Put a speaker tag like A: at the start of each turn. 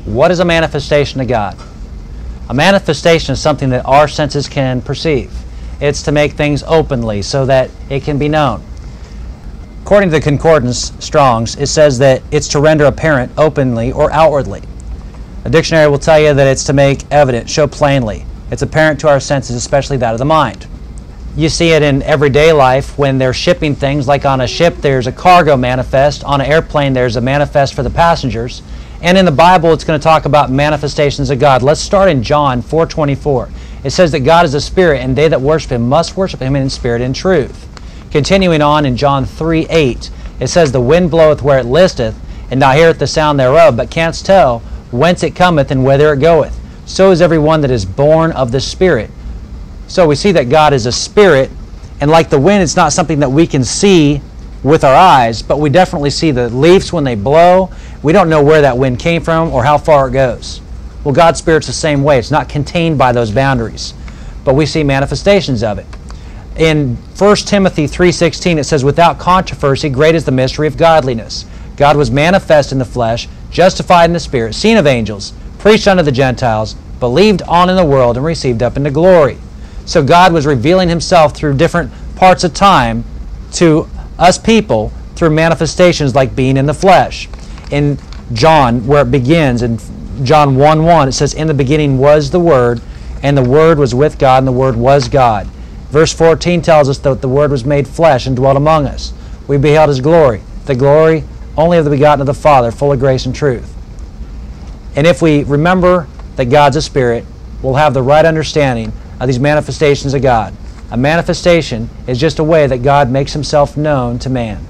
A: What is a manifestation of God? A manifestation is something that our senses can perceive. It's to make things openly so that it can be known. According to the Concordance, Strong's, it says that it's to render apparent openly or outwardly. A dictionary will tell you that it's to make evident, show plainly. It's apparent to our senses, especially that of the mind. You see it in everyday life when they're shipping things, like on a ship there's a cargo manifest, on an airplane there's a manifest for the passengers, and in the Bible it's going to talk about manifestations of God. Let's start in John 4:24. It says that God is a spirit, and they that worship Him must worship Him in spirit and truth. Continuing on in John 3:8, it says, the wind bloweth where it listeth, and thou hearest the sound thereof, but canst tell whence it cometh and whither it goeth. So is every one that is born of the Spirit. So we see that God is a spirit, and like the wind, it's not something that we can see with our eyes, but we definitely see the leaves when they blow. We don't know where that wind came from or how far it goes. Well, God's Spirit's the same way. It's not contained by those boundaries, but we see manifestations of it. In 1 Timothy 3:16, it says, without controversy, great is the mystery of godliness. God was manifest in the flesh, justified in the Spirit, seen of angels, preached unto the Gentiles, believed on in the world, and received up into glory. So God was revealing Himself through different parts of time to us people through manifestations like being in the flesh. In John, where it begins, in John 1:1, it says, in the beginning was the Word, and the Word was with God, and the Word was God. Verse 14 tells us that the Word was made flesh and dwelt among us. We beheld His glory, the glory only of the begotten of the Father, full of grace and truth. And if we remember that God's a spirit, we'll have the right understanding of these manifestations of God. A manifestation is just a way that God makes Himself known to man.